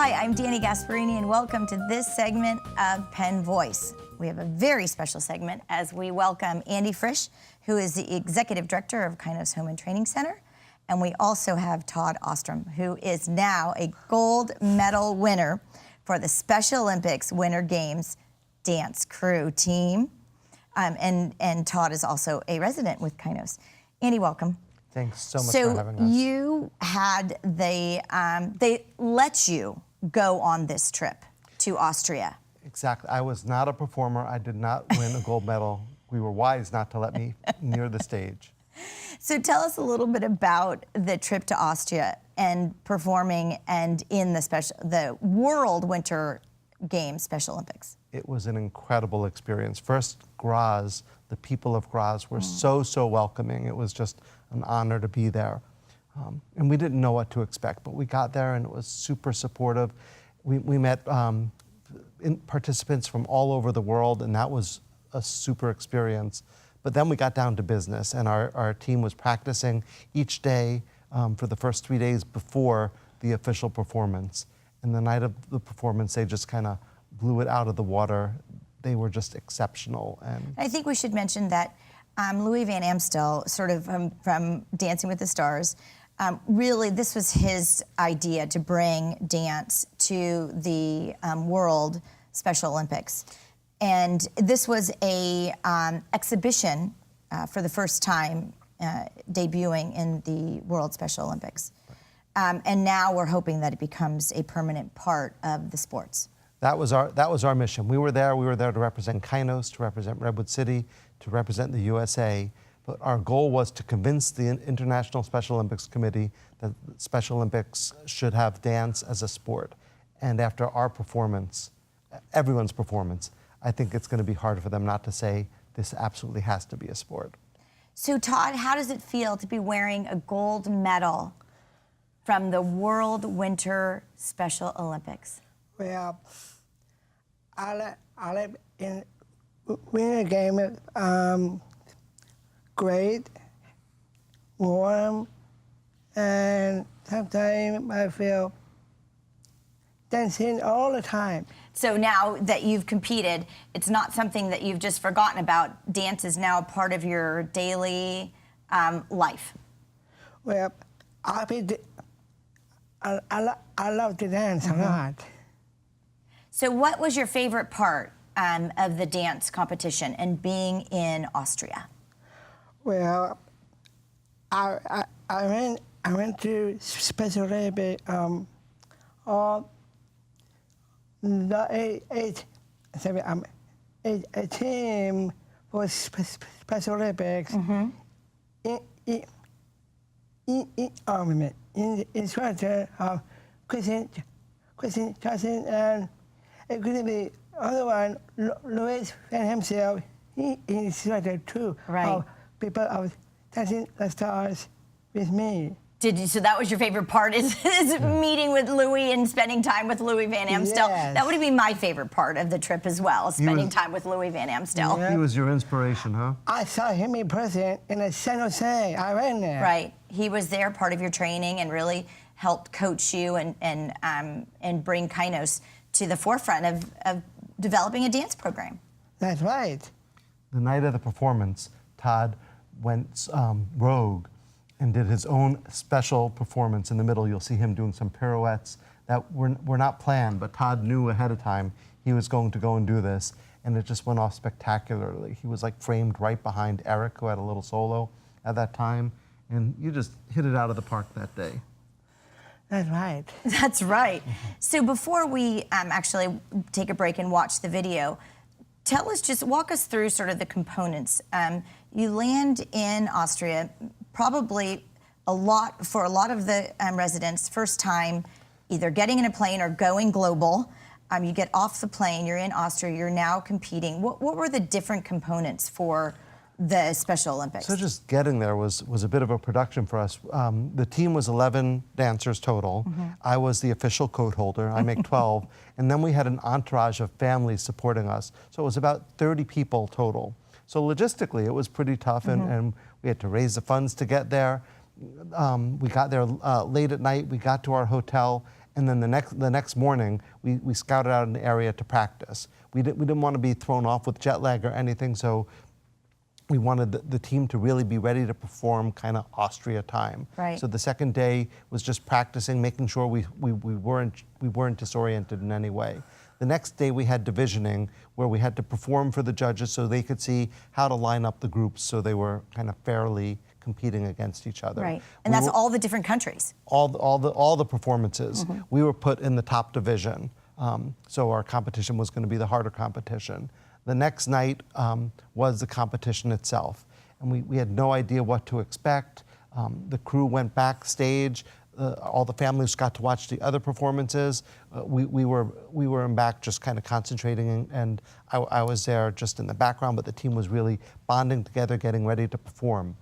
Hi, I'm Dani Gasparini, and welcome to this segment of Penn Voice. We have a very special segment as we welcome Andy Frisch, who is the Executive Director of Kainos Home and Training Center. And we also have Tod Ostrom, who is now a gold medal winner for the Special Olympics Winter Games dance crew team. And Tod is also a resident with Kainos. Andy, welcome. Thanks so much for having us. So you had they let you go on this trip to Austria. Exactly. I was not a performer. I did not win a gold medal. We were wise not to let me near the stage. So tell us a little bit about the trip to Austria and performing and in the World Winter Games Special Olympics. It was an incredible experience. First, Graz, the people of Graz were so welcoming. It was just an honor to be there. And we didn't know what to expect, but we got there and it was super supportive. We met participants from all over the world, and that was a super experience. But then we got down to business, and our team was practicing each day for the first 3 days before the official performance. And the night of the performance, they just kind of blew it out of the water. They were just exceptional. And I think we should mention that Louis Van Amstel, sort of from Dancing with the Stars, really this was his idea to bring dance to the World Special Olympics. And this was a exhibition for the first time debuting in the World Special Olympics. And now we're hoping that it becomes a permanent part of the sports. That was our mission. We were there to represent Kainos, to represent Redwood City, to represent the USA. But our goal was to convince the International Special Olympics Committee that Special Olympics should have dance as a sport. And after our performance, everyone's performance, I think it's going to be hard for them not to say this absolutely has to be a sport. So Tod, how does it feel to be wearing a gold medal from the World Winter Special Olympics? Well, I live in winter game, great, warm, and sometimes I feel dancing all the time. So now that you've competed, it's not something that you've just forgotten about. Dance is now a part of your daily life. Well, I love to dance a lot. So what was your favorite part of the dance competition and being in Austria? Well, I went to Special Olympics a team for Special Olympics in instructor of Christian Johnson, and it could be other one, Louis Van himself. He instructor too. Right. Of people of Dancing the Stars with me. So that was your favorite part, is meeting with Louis and spending time with Louis Van Amstel? Yes. That would be my favorite part of the trip as well, spending time with Louis Van Amstel. Yeah. He was your inspiration, huh? I saw him in person in San Jose. I went there. Right. He was there, part of your training, and really helped coach you and bring Kainos to the forefront of developing a dance program. That's right. The night of the performance, Tod went rogue and did his own special performance. In the middle, you'll see him doing some pirouettes that were not planned, but Tod knew ahead of time he was going to go and do this, and it just went off spectacularly. He was like framed right behind Eric, who had a little solo at that time, and you just hit it out of the park that day. That's right. That's right. So before we actually take a break and watch the video, walk us through sort of the components. You land in Austria, probably for a lot of the residents, first time either getting in a plane or going global. You get off the plane, you're in Austria, you're now competing. What were the different components for the Special Olympics? So just getting there was a bit of a production for us. The team was 11 dancers total. I was the official coat holder. I make 12. And then we had an entourage of families supporting us. So it was about 30 people total. So logistically, it was pretty tough, and we had to raise the funds to get there. We got there late at night. We got to our hotel, And then the next morning, we scouted out an area to practice. We didn't want to be thrown off with jet lag or anything, so we wanted the team to really be ready to perform kind of Austria time. Right. So the second day was just practicing, making sure we weren't disoriented in any way. The next day we had divisioning, where we had to perform for the judges so they could see how to line up the groups so they were kind of fairly competing against each other. Right, and that's all the different countries. All the performances. We were put in the top division, so our competition was going to be the harder competition. The next night was the competition itself, and we had no idea what to expect. The crew went backstage. All the families got to watch the other performances. We were in back just kind of concentrating, and I was there just in the background, but the team was really bonding together, getting ready to perform.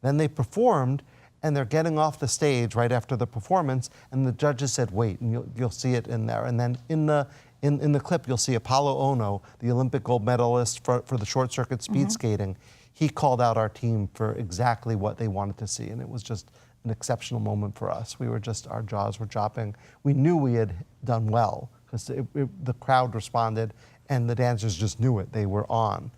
Then they performed, and they're getting off the stage right after the performance, and the judges said, wait, and you'll see it in there. And then in the clip, you'll see Apollo Ono, the Olympic gold medalist for the short circuit speed skating. He called out our team for exactly what they wanted to see, and it was just an exceptional moment for us. Our jaws were dropping. We knew we had done well, because the crowd responded, and the dancers just knew it. They were on.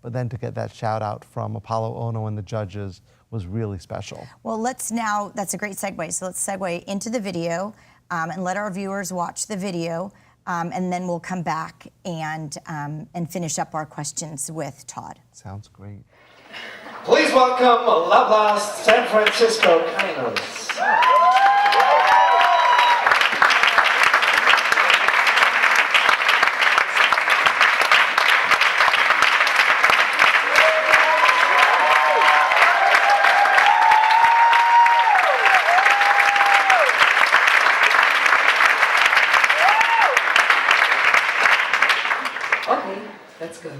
But then to get that shout out from Apollo Ono and the judges was really special. Well, that's a great segue. So let's segue into the video and let our viewers watch the video, and then we'll come back and finish up our questions with Tod. Sounds great. Please welcome La Paz, San Francisco, Kainos. Okay, let's go.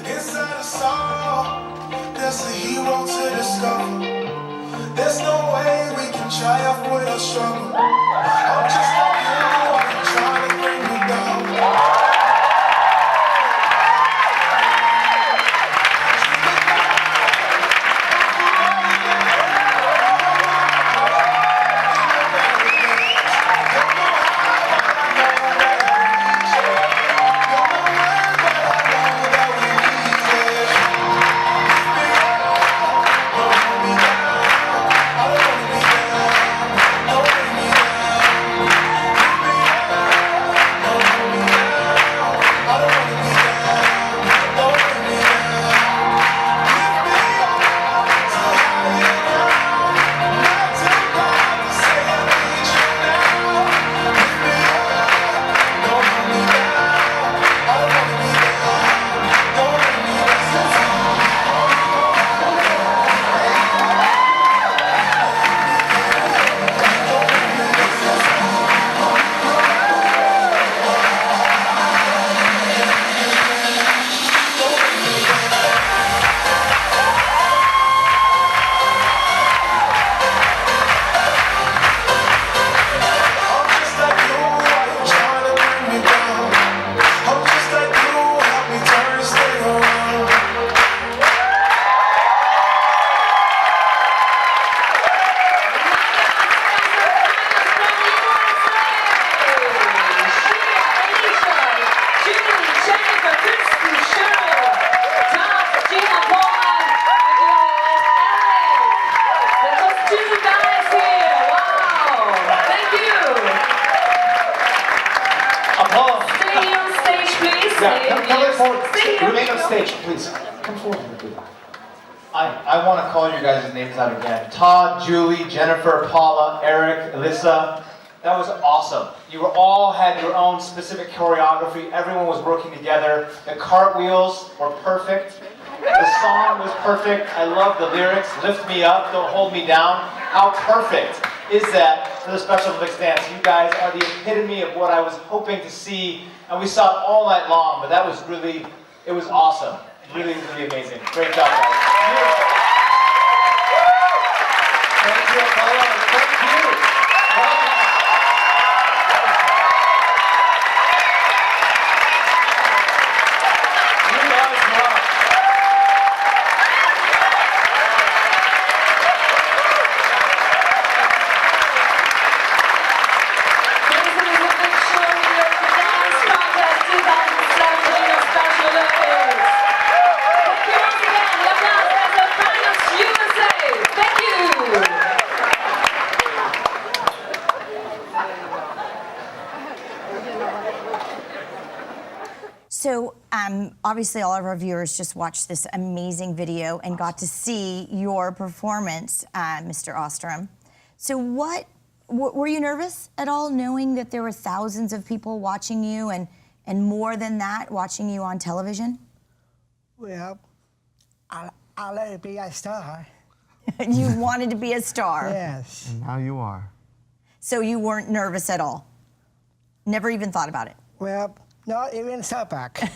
Inside us all, there's a hero to discover. There's no way we can triumph without struggle. I'm just like you, I'm trying to bring me down. Remain on stage, please. Come forward. I want to call your guys' names out again. Todd, Julie, Jennifer, Paula, Eric, Alyssa. That was awesome. You were all had your own specific choreography. Everyone was working together. The cartwheels were perfect. The song was perfect. I love the lyrics. Lift me up, don't hold me down. How perfect is that for the Special Olympics dance? You guys are the epitome of what I was hoping to see. And we saw it all night long, but that was really, it was awesome. Really, really amazing. Great job, guys. Beautiful. Thank you, Apollo. Thank you. You guys rock. obviously all of our viewers just watched this amazing video and got to see your performance, Mr. Ostrom. So were you nervous at all, knowing that there were thousands of people watching you and more than that, watching you on television? Well, I'll let it be a star. You wanted to be a star. Yes. And now you are. So you weren't nervous at all? Never even thought about it? Well, not even setback.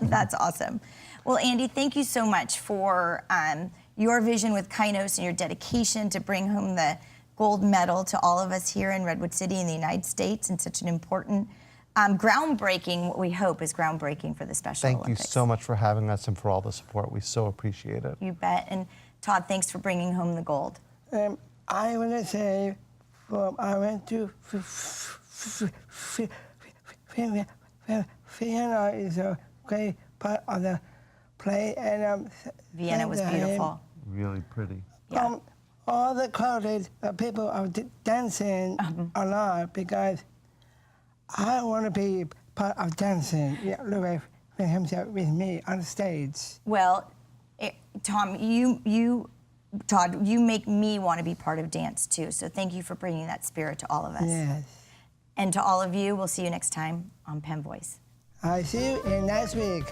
That's awesome. Well, Andy, thank you so much for your vision with Kainos and your dedication to bring home the gold medal to all of us here in Redwood City in the United States, and such an important, groundbreaking, what we hope is groundbreaking for the Special Thank Olympics. you so much for having us and for all the support. We so appreciate it. You bet. And Tod, thanks for bringing home the gold. I want to say, I went to Vienna is a great part of the play, and Vienna was beautiful. Really pretty. Yeah. All the crowded people are dancing a lot because I want to be part of dancing. Yeah, Louis himself with me on stage. Well, Tod, you make me want to be part of dance too. So thank you for bringing that spirit to all of us. Yes. And to all of you, we'll see you next time on Penn Voice. I see you in next week.